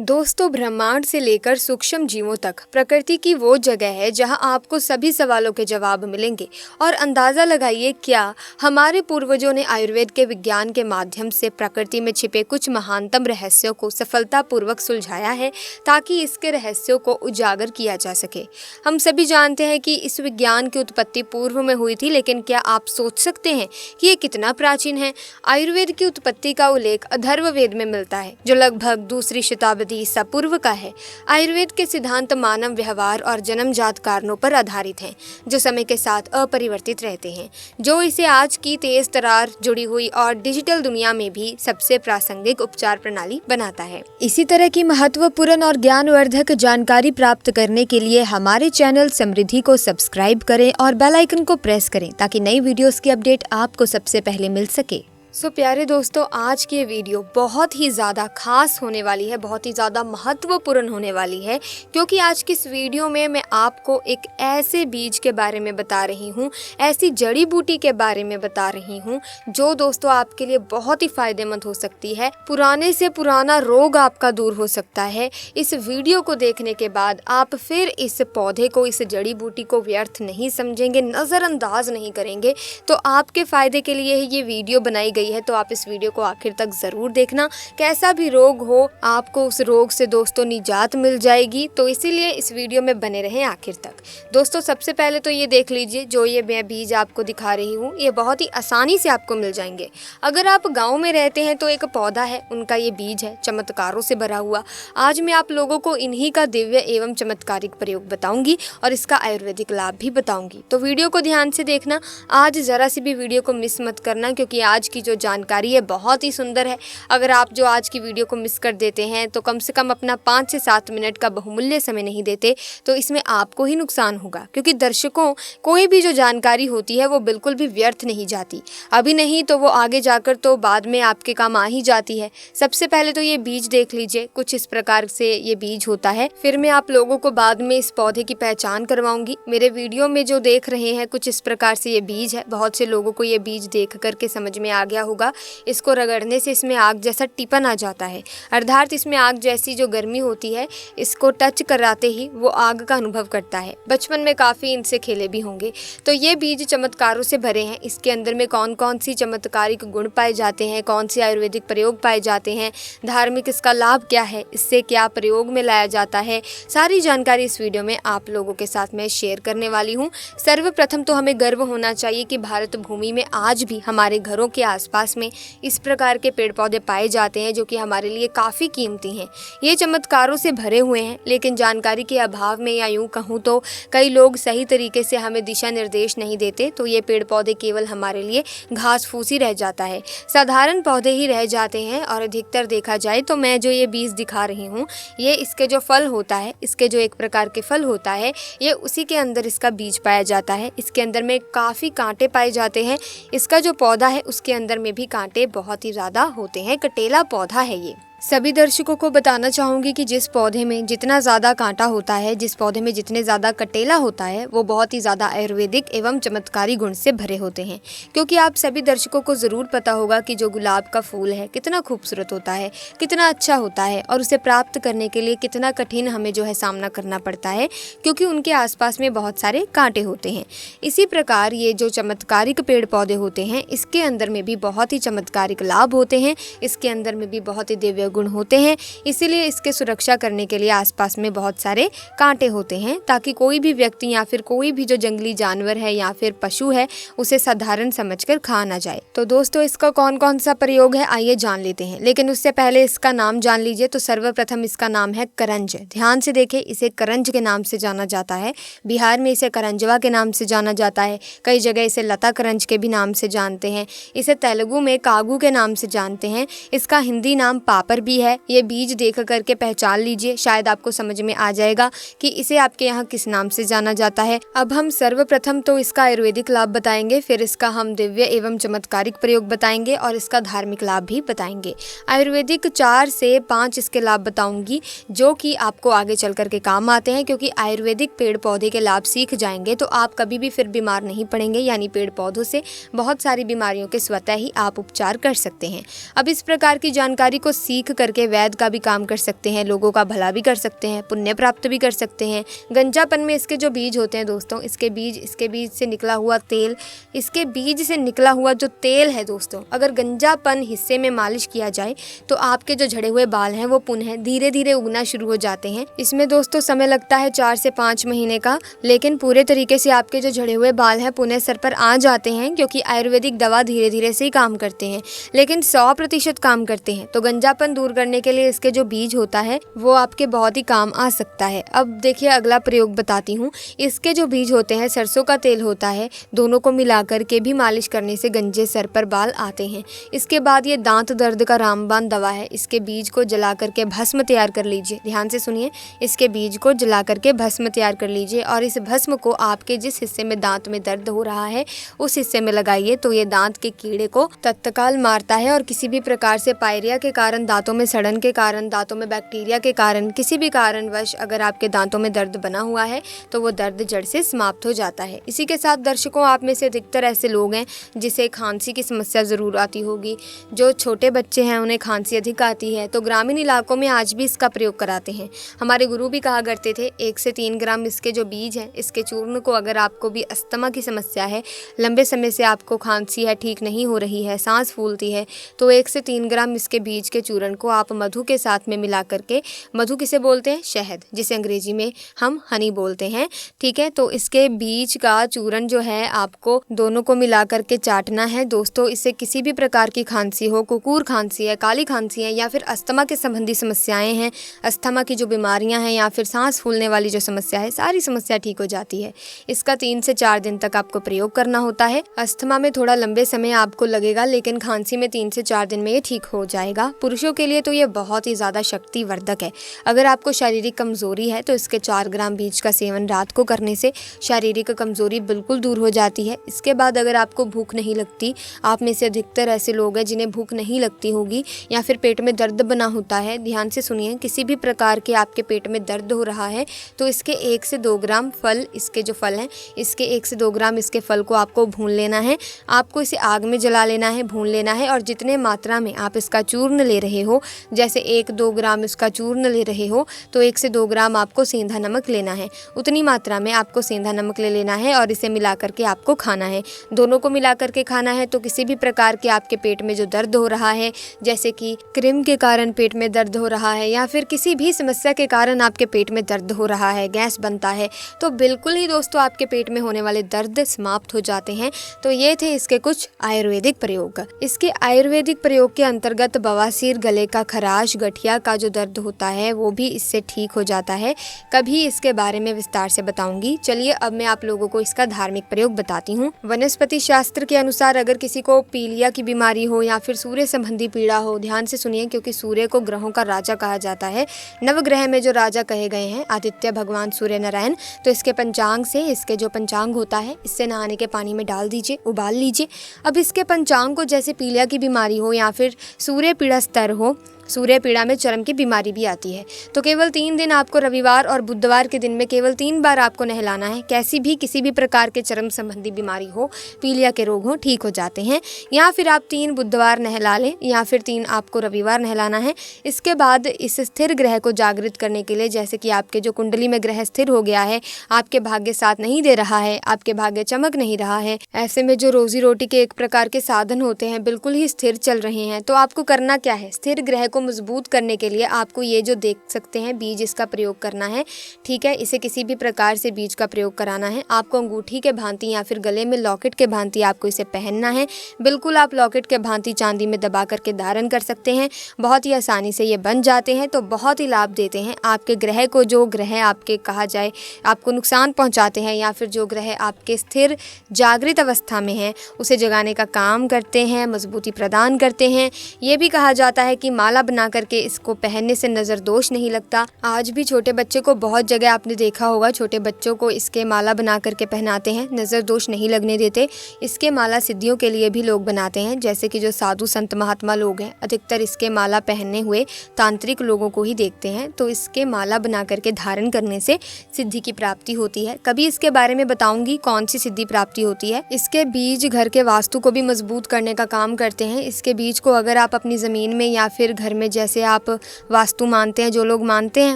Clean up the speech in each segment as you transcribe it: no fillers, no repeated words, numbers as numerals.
दोस्तों, ब्रह्मांड से लेकर सूक्ष्म जीवों तक प्रकृति की वो जगह है जहां आपको सभी सवालों के जवाब मिलेंगे। और अंदाज़ा लगाइए, क्या हमारे पूर्वजों ने आयुर्वेद के विज्ञान के माध्यम से प्रकृति में छिपे कुछ महानतम रहस्यों को सफलतापूर्वक सुलझाया है ताकि इसके रहस्यों को उजागर किया जा सके। हम सभी जानते हैं कि इस विज्ञान की उत्पत्ति पूर्व में हुई थी, लेकिन क्या आप सोच सकते हैं कि ये कितना प्राचीन है? आयुर्वेद की उत्पत्ति का उल्लेख अथर्ववेद में मिलता है, जो लगभग दूसरी शताब्दी ईसा पूर्व का है। आयुर्वेद के सिद्धांत मानव व्यवहार और जन्मजात कारणों पर आधारित हैं, जो समय के साथ अपरिवर्तित रहते हैं, जो इसे आज की तेज तरार जुड़ी हुई और डिजिटल दुनिया में भी सबसे प्रासंगिक उपचार प्रणाली बनाता है। इसी तरह की महत्वपूर्ण और ज्ञानवर्धक जानकारी प्राप्त करने के लिए हमारे चैनल समृद्धि को सब्सक्राइब करें और बेल आइकन को प्रेस करें ताकि नई वीडियोस की अपडेट आपको सबसे पहले मिल सके। प्यारे दोस्तों, आज की ये वीडियो बहुत ही ज़्यादा खास होने वाली है, बहुत ही ज़्यादा महत्वपूर्ण होने वाली है, क्योंकि आज की इस वीडियो में मैं आपको एक ऐसे बीज के बारे में बता रही हूँ, ऐसी जड़ी बूटी के बारे में बता रही हूँ जो दोस्तों आपके लिए बहुत ही फायदेमंद हो सकती है। पुराने से पुराना रोग आपका दूर हो सकता है। इस वीडियो को देखने के बाद आप फिर इस पौधे को, इस जड़ी बूटी को व्यर्थ नहीं समझेंगे, नज़रअंदाज नहीं करेंगे। तो आपके फ़ायदे के लिए ये वीडियो बनाई गई है, तो आप इस वीडियो को आखिर तक जरूर देखना। कैसा भी रोग हो, आपको उस रोग से दोस्तों निजात मिल जाएगी, तो इसीलिए इस वीडियो में बने रहें आखिर तक। दोस्तों, सबसे पहले तो ये देख लीजिए, जो ये मैं बीज आपको दिखा रही हूँ, ये बहुत ही आसानी से आपको मिल जाएंगे। अगर आप गाँव में रहते हैं तो एक पौधा है, उनका ये बीज है, चमत्कारों से भरा हुआ। आज मैं आप लोगों को इन्हीं का दिव्य एवं चमत्कारिक प्रयोग बताऊंगी और इसका आयुर्वेदिक लाभ भी बताऊंगी। तो वीडियो को ध्यान से देखना, आज जरा सी भी वीडियो को मिस मत करना, क्योंकि आज की जो जानकारी है बहुत ही सुंदर है। अगर आप जो आज की वीडियो को मिस कर देते हैं तो कम से कम अपना 5 से 7 मिनट का बहुमूल्य समय नहीं देते, तो इसमें आपको ही नुकसान होगा, क्योंकि दर्शकों, कोई भी जो जानकारी होती है वो बिल्कुल भी व्यर्थ नहीं जाती। अभी नहीं तो वो आगे जाकर तो बाद में आपके काम आ ही जाती है। सबसे पहले तो ये बीज देख लीजिए, कुछ इस प्रकार से ये बीज होता है। फिर मैं आप लोगों को बाद में इस पौधे की पहचान करवाऊंगी। मेरे वीडियो में जो देख रहे हैं, कुछ इस प्रकार से ये बीज है। बहुत से लोगों को ये बीज देख करके समझ में आ गया होगा। इसको रगड़ने से इसमें आग जैसा टिपन आ जाता है, अर्थात इसमें आग जैसी जो गर्मी होती है, इसको टच कराते ही वो आग का अनुभव करता है। बचपन में काफ़ी इनसे खेले भी होंगे। तो ये बीज चमत्कारों से भरे हैं। इसके अंदर में कौन कौन सी चमत्कारिक गुण पाए जाते हैं, कौन से आयुर्वेदिक प्रयोग पाए जाते हैं, धार्मिक इसका लाभ क्या है, इससे क्या प्रयोग में लाया जाता है, सारी जानकारी इस वीडियो में आप लोगों के साथ मैं शेयर करने वाली हूँ। सर्वप्रथम तो हमें गर्व होना चाहिए कि भारत भूमि में आज भी हमारे घरों के आसपास में इस प्रकार के पेड़ पौधे पाए जाते हैं, जो कि हमारे लिए काफ़ी कीमती हैं। ये चमत्कारों से भरे हुए हैं, लेकिन जानकारी के अभाव में, या यूँ कहूँ तो कई लोग सही तरीके से हमें दिशा निर्देश नहीं देते, तो ये पेड़ पौधे केवल हमारे लिए घास फूस ही रह जाता है, साधारण पौधे ही रह जाते हैं। और अधिकतर देखा जाए तो मैं जो ये बीज दिखा रही हूँ, ये इसके जो फल होता है, इसके जो एक प्रकार के फल होता है, ये उसी के अंदर इसका बीज पाया जाता है। इसके अंदर में काफ़ी कांटे पाए जाते हैं। इसका जो पौधा है उसके अंदर में भी कांटे बहुत ही ज़्यादा होते हैं। कटेला पौधा है ये। सभी दर्शकों को बताना चाहूँगी कि जिस पौधे में जितना ज़्यादा कांटा होता है, जिस पौधे में जितने ज़्यादा कटेला होता है, वो बहुत ही ज़्यादा आयुर्वेदिक एवं चमत्कारी गुण से भरे होते हैं। क्योंकि आप सभी दर्शकों को ज़रूर पता होगा कि जो गुलाब का फूल है कितना खूबसूरत होता है, कितना अच्छा होता है, और उसे प्राप्त करने के लिए कितना कठिन हमें जो है सामना करना पड़ता है, क्योंकि उनके आसपास में बहुत सारे कांटे होते हैं। इसी प्रकार ये जो चमत्कारिक पेड़ पौधे होते हैं, इसके अंदर में भी बहुत ही चमत्कारिक लाभ होते हैं, इसके अंदर में भी बहुत ही दिव्य गुण होते हैं। इसीलिए इसके सुरक्षा करने के लिए आसपास में बहुत सारे कांटे होते हैं, ताकि कोई भी व्यक्ति या फिर कोई भी जो जंगली जानवर है या फिर पशु है, उसे साधारण समझकर खा ना जाए। तो दोस्तों, इसका कौन कौन सा प्रयोग है, आइए जान लेते हैं। लेकिन उससे पहले इसका नाम जान लीजिए। तो सर्वप्रथम इसका नाम है करंज। ध्यान से देखें, इसे करंज के नाम से जाना जाता है। बिहार में इसे करंजवा के नाम से जाना जाता है। कई जगह इसे लता करंज के भी नाम से जानते हैं। इसे तेलुगु में कागू के नाम से जानते हैं। इसका हिंदी नाम पापर भी है। ये बीज देख करके पहचान लीजिए, शायद आपको समझ में आ जाएगा कि इसे आपके यहाँ किस नाम से जाना जाता है। अब हम सर्वप्रथम तो इसका आयुर्वेदिक लाभ बताएंगे, फिर इसका हम दिव्य एवं चमत्कारिक प्रयोग बताएंगे और इसका धार्मिक लाभ भी बताएंगे। आयुर्वेदिक 4 से 5 इसके लाभ बताऊंगी, जो कि आपको आगे चल करके काम आते हैं। क्योंकि आयुर्वेदिक पेड़ पौधे के लाभ सीख जाएंगे तो आप कभी भी फिर बीमार नहीं पड़ेंगे, यानी पेड़ पौधों से बहुत सारी बीमारियों के स्वतः ही आप उपचार कर सकते हैं। अब इस प्रकार की जानकारी को सीख सीख करके वैद्य का भी काम कर सकते हैं, लोगों का भला भी कर सकते हैं, पुण्य प्राप्त भी कर सकते हैं। गंजापन में इसके जो बीज होते हैं दोस्तों, इसके बीज से निकला हुआ तेल, इसके बीज से निकला हुआ जो तेल है दोस्तों, अगर गंजापन हिस्से में मालिश किया जाए तो आपके जो झड़े हुए बाल हैं वो पुनः धीरे धीरे उगना शुरू हो जाते हैं। इसमें दोस्तों समय लगता है 4 से 5 महीने का, लेकिन पूरे तरीके से आपके जो झड़े हुए बाल हैं पुनः सर पर आ जाते हैं, क्योंकि आयुर्वेदिक दवा धीरे धीरे से ही काम करते हैं, लेकिन 100% काम करते हैं। तो गंजापन दूर करने के लिए इसके जो बीज होता है वो आपके बहुत ही काम आ सकता है। अब देखिए अगला प्रयोग बताती हूँ। इसके जो बीज होते हैं, सरसों का तेल होता है, दोनों को मिलाकर के भी मालिश करने से गंजे सर पर बाल आते हैं। इसके बाद ये दांत दर्द का रामबाण दवा है, इसके बीज को जला करके भस्म तैयार कर लीजिए। ध्यान से सुनिए, इसके बीज को जला करके भस्म तैयार कर लीजिए और इस भस्म को आपके जिस हिस्से में दांत में दर्द हो रहा है उस हिस्से में लगाइए, तो ये दांत के कीड़े को तत्काल मारता है और किसी भी प्रकार से पायरिया के कारण, दांतों में सड़न के कारण, दांतों में बैक्टीरिया के कारण, किसी भी कारणवश अगर आपके दांतों में दर्द बना हुआ है तो वो दर्द जड़ से समाप्त हो जाता है। इसी के साथ दर्शकों, आप में से अधिकतर ऐसे लोग हैं जिसे खांसी की समस्या जरूर आती होगी। जो छोटे बच्चे हैं उन्हें खांसी अधिक आती है, तो ग्रामीण इलाकों में आज भी इसका प्रयोग कराते हैं। हमारे गुरु भी कहा करते थे 1 से 3 ग्राम इसके जो बीज हैं, इसके चूर्ण को, अगर आपको भी अस्थमा की समस्या है, लंबे समय से आपको खांसी है, ठीक नहीं हो रही है, सांस फूलती है, तो 1 से 3 ग्राम इसके बीज के चूर्ण को आप मधु के साथ में मिला करके, मधु किसे बोलते हैं? शहद, जिसे अंग्रेजी में हम हनी बोलते हैं, ठीक है। तो इसके बीज का चूर्ण जो है आपको दोनों को मिला करके चाटना है दोस्तों। इससे किसी भी प्रकार की खांसी हो, कुकुर खांसी है, काली खांसी है, या फिर अस्थमा के संबंधी समस्याएं हैं, अस्थमा की जो बीमारियां हैं, या फिर सांस फूलने वाली जो समस्या है, सारी समस्या ठीक हो जाती है। इसका 3 से 4 दिन तक आपको प्रयोग करना होता है। अस्थमा में थोड़ा लंबे समय आपको लगेगा, लेकिन खांसी में 3 से 4 दिन में ये ठीक हो जाएगा। पुरुषों के लिए तो ये बहुत ही ज्यादा शक्तिवर्धक है। अगर आपको शारीरिक कमजोरी है तो इसके 4 ग्राम बीज का सेवन रात को करने से शारीरिक कमजोरी बिल्कुल दूर हो जाती है। इसके बाद अगर आपको भूख नहीं लगती, आप में से अधिकतर ऐसे लोग हैं जिन्हें भूख नहीं लगती होगी, या फिर पेट में दर्द बना होता है, ध्यान से सुनिए, किसी भी प्रकार के आपके पेट में दर्द हो रहा है तो इसके 1 से 2 ग्राम फल, इसके जो फल हैं, इसके 1 से 2 ग्राम इसके फल को आपको भून लेना है। आपको इसे आग में जला लेना है, भून लेना है, और जितने मात्रा में आप इसका चूर्ण ले रहे हो, जैसे 1-2 ग्राम इसका चूर्ण ले रहे हो तो 1 से 2 ग्राम आपको सेंधा नमक लेना है। उतनी मात्रा में आपको सेंधा नमक ले लेना है और इसे मिला करके आपको खाना है। दोनों को मिला करके खाना है। तो किसी भी प्रकार के आपके पेट में जो दर्द हो रहा है, जैसे कि कृमि के कारण पेट में दर्द हो रहा है, या फिर किसी भी समस्या के कारण आपके पेट में दर्द हो रहा है, गैस बनता है, तो बिल्कुल ही दोस्तों आपके पेट में होने वाले दर्द समाप्त हो जाते हैं। तो ये थे इसके कुछ आयुर्वेदिक प्रयोग। इसके आयुर्वेदिक प्रयोग के अंतर्गत बवासीर, गले का खराश, गठिया का जो दर्द होता है वो भी इससे ठीक हो जाता है। कभी इसके बारे में विस्तार से बताऊंगी। चलिए अब मैं आप लोगों को इसका धार्मिक प्रयोग बताती हूँ। वनस्पति शास्त्र के अनुसार अगर किसी को पीलिया की बीमारी हो या फिर सूर्य संबंधी पीड़ा हो, ध्यान से सुनिए, क्योंकि सूर्य को ग्रहों का राजा कहा जाता है। नवग्रह में जो राजा कहे गए हैं आदित्य भगवान सूर्य नारायण, तो इसके पंचांग से, इसके जो पंचांग होता है, इससे नहाने के पानी में डाल दीजिए, उबाल लीजिए। अब इसके पंचांग को, जैसे पीलिया की बीमारी हो या फिर सूर्य पीड़ा स्तर हो, सूर्य पीड़ा में चर्म की बीमारी भी आती है, तो केवल 3 दिन आपको रविवार और बुधवार के दिन में केवल 3 बार आपको नहलाना है। कैसी भी किसी भी प्रकार के चर्म संबंधी बीमारी हो, पीलिया के रोग हो, ठीक हो जाते हैं। या फिर आप 3 बुधवार नहला लें या फिर 3 आपको रविवार नहलाना है। इसके बाद इस स्थिर ग्रह को जागृत करने के लिए, जैसे कि आपके जो कुंडली में ग्रह स्थिर हो गया है, आपके भाग्य साथ नहीं दे रहा है, आपके भाग्य चमक नहीं रहा है, ऐसे में जो रोजी रोटी के एक प्रकार के साधन होते हैं बिल्कुल ही स्थिर चल रहे हैं, तो आपको करना क्या है? स्थिर ग्रह को मजबूत करने के लिए आपको ये जो देख सकते हैं बीज, इसका प्रयोग करना है। ठीक है, इसे किसी भी प्रकार से बीज का प्रयोग कराना है। आपको अंगूठी के भांति या फिर गले में लॉकेट के भांति आपको इसे पहनना है। बिल्कुल आप लॉकेट के भांति चांदी में दबा करके धारण कर सकते हैं। बहुत ही आसानी से ये बन जाते हैं, तो बहुत ही लाभ देते हैं आपके ग्रह को। जो ग्रह आपके कहा जाए आपको नुकसान पहुंचाते हैं, या फिर जो ग्रह आपके स्थिर जागृत अवस्था में है, उसे जगाने का काम करते हैं, मजबूती प्रदान करते हैं। ये भी कहा जाता है कि माला बना करके इसको पहनने से नजर दोष नहीं लगता। आज भी छोटे बच्चे को बहुत जगह आपने देखा होगा, छोटे बच्चों को इसके माला बना करके पहनाते हैं, नजर दोष नहीं लगने देते। इसके माला सिद्धियों के लिए भी लोग बनाते हैं, जैसे कि जो साधु संत महात्मा लोग हैं, अधिकतर इसके माला पहने हुए तांत्रिक लोगों को ही देखते हैं। तो इसके माला बना करके धारण करने से सिद्धि की प्राप्ति होती है। कभी इसके बारे में बताऊंगी कौन सी सिद्धि प्राप्ति होती है। इसके बीज घर के वास्तु को भी मजबूत करने का काम करते हैं। इसके बीज को अगर आप अपनी जमीन में या फिर घर में जैसे आप वास्तु मानते हैं, जो लोग मानते हैं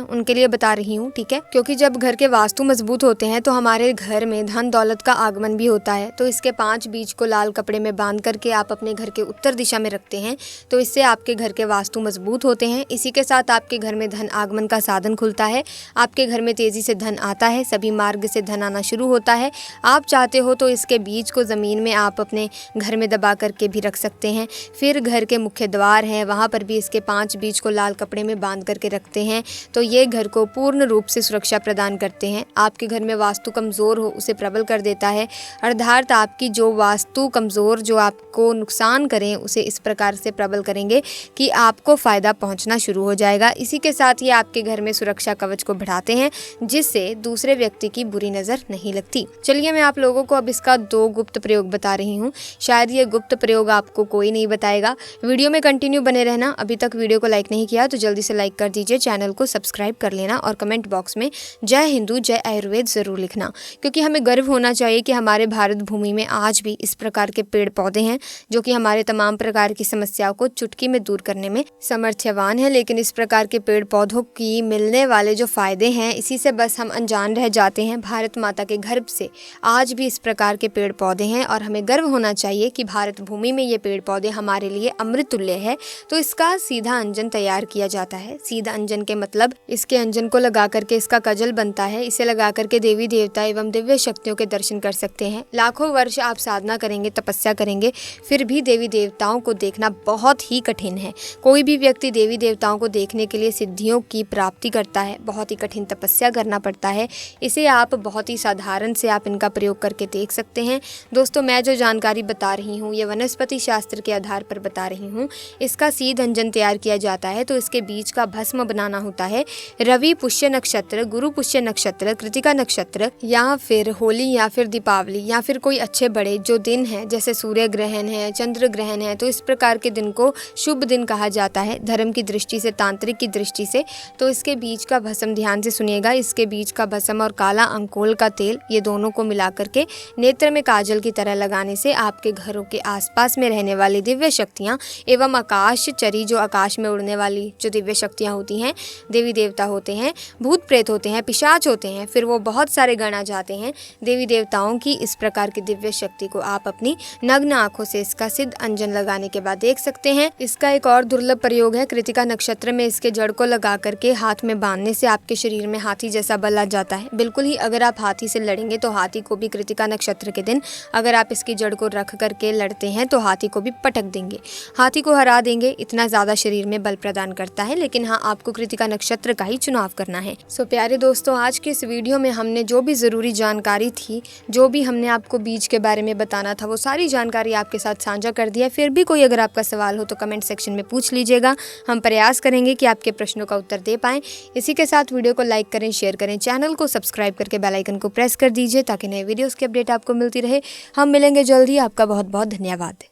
उनके लिए बता रही हूँ, ठीक है। क्योंकि जब घर के वास्तु मजबूत होते हैं तो हमारे घर में धन दौलत का आगमन भी होता है। तो इसके 5 बीज को लाल कपड़े में बांध करके आप अपने घर के उत्तर दिशा में रखते हैं, तो इससे आपके घर के वास्तु मजबूत होते हैं। इसी के साथ आपके घर में धन आगमन का साधन खुलता है, आपके घर में तेजी से धन आता है, सभी मार्ग से धन आना शुरू होता है। आप चाहते हो तो इसके बीज को ज़मीन में आप अपने घर में दबा करके भी रख सकते हैं। फिर घर के मुख्य द्वार है, वहाँ पर भी इसके 5 बीज को लाल कपड़े में बांध करके रखते हैं, तो ये घर को पूर्ण रूप से सुरक्षा प्रदान करते हैं। आपके घर में वास्तु कमज़ोर हो उसे प्रबल कर देता है, अर्थात आपकी जो वास्तु कमज़ोर जो आपको नुकसान करें उसे इस प्रकार से प्रबल करेंगे कि आपको फ़ायदा पहुंचना शुरू हो जाएगा। इसी के साथ ये आपके घर में सुरक्षा कवच को बढ़ाते हैं, जिससे दूसरे व्यक्ति की बुरी नज़र नहीं लगती। चलिए मैं आप लोगों को अब इसका 2 गुप्त प्रयोग बता रही हूँ। शायद ये गुप्त प्रयोग आपको कोई नहीं बताएगा। वीडियो में कंटिन्यू बने रहना। अभी तक वीडियो को लाइक नहीं किया तो जल्दी से लाइक कर दीजिए, चैनल को सब्सक्राइब कर लेना और कमेंट बॉक्स में जय हिंदू जय आयुर्वेद ज़रूर लिखना, क्योंकि हमें गर्व होना चाहिए कि हमारे भारत भूमि में आज भी इस प्रकार के पेड़ पौधे हैं जो कि हमारे तमाम प्रकार की समस्याओं को चुटकी में दूर करने में समर्थ्यवान है। लेकिन इस प्रकार के पेड़ पौधों की मिलने वाले जो फायदे हैं, इसी से बस हम अनजान रह जाते हैं। भारत माता के गर्भ से आज भी इस प्रकार के पेड़ पौधे हैं और हमें गर्व होना चाहिए कि भारत भूमि में ये पेड़ पौधे हमारे लिए अमृत तुल्य है। तो इसका सीधा अंजन तैयार किया जाता है। सीधा अंजन के मतलब इसके अंजन को लगा करके इसका कजल बनता है। इसे लगा करके देवी देवता एवं दिव्य शक्तियों के दर्शन कर सकते हैं। लाखों वर्ष आप साधना करेंगे, तपस्या करेंगे, फिर भी देवी देवताओं को देखना बहुत ही कठिन है। कोई भी व्यक्ति देवी देवताओं को देखने के लिए सिद्धियों की प्राप्ति करता है, बहुत ही कठिन तपस्या करना पड़ता है। इसे आप बहुत ही साधारण से आप इनका प्रयोग करके देख सकते हैं। दोस्तों, मैं जो जानकारी बता रही हूँ ये वनस्पति शास्त्र के आधार पर बता रही हूँ। इसका सीध अंजन तैयार किया जाता है तो इसके बीज का भस्म बनाना होता है। रवि पुष्य नक्षत्र, गुरु पुष्य नक्षत्र, कृतिका नक्षत्र या फिर होली या फिर दीपावली या फिर कोई अच्छे बड़े जो दिन हैं, जैसे सूर्य ग्रहण है, चंद्र ग्रहण है, तो इस प्रकार के दिन को शुभ दिन कहा जाता है धर्म की दृष्टि से, तांत्रिक की दृष्टि से। तो इसके बीज का भस्म, ध्यान से सुनिएगा, इसके बीज का भस्म और काला अंकोल का तेल, ये दोनों को मिला करके नेत्र में काजल की तरह लगाने से आपके घरों के आसपास में रहने वाली दिव्य शक्तियाँ एवं आकाशचरी, जो आकाश में उड़ने वाली जो दिव्य शक्तियाँ होती हैं, देवी देवता होते हैं, भूत प्रेत होते हैं, पिशाच होते हैं, फिर वो बहुत सारे गण आ जाते हैं। देवी देवताओं की इस प्रकार की दिव्य शक्ति को आप अपनी नग्न आंखों से इसका सिद्ध अंजन लगाने के बाद देख सकते हैं। इसका एक और दुर्लभ प्रयोग है। कृतिका नक्षत्र में इसके जड़ को लगा करके हाथ में बांधने से आपके शरीर में हाथी जैसा बल आ जाता है। बिल्कुल ही अगर आप हाथी से लड़ेंगे तो हाथी को भी कृतिका नक्षत्र के दिन अगर आप इसकी जड़ को रख करके लड़ते हैं तो हाथी को भी पटक देंगे, हाथी को हरा देंगे। इतना ज़्यादा शरीर में बल प्रदान करता है। लेकिन हाँ, आपको कृतिका नक्षत्र का ही चुनाव करना है। सो प्यारे दोस्तों, आज के इस वीडियो में हमने जो भी ज़रूरी जानकारी थी, जो भी हमने आपको बीज के बारे में बताना था, वो सारी जानकारी आपके साथ साझा कर दिया। फिर भी कोई अगर आपका सवाल हो तो कमेंट सेक्शन में पूछ लीजिएगा। हम प्रयास करेंगे कि आपके प्रश्नों का उत्तर दे पाएँ। इसी के साथ वीडियो को लाइक करें, शेयर करें, चैनल को सब्सक्राइब करके बेल आइकन को प्रेस कर दीजिए ताकि नए वीडियोज़ की अपडेट आपको मिलती रहे। हम मिलेंगे जल्द ही। आपका बहुत बहुत धन्यवाद।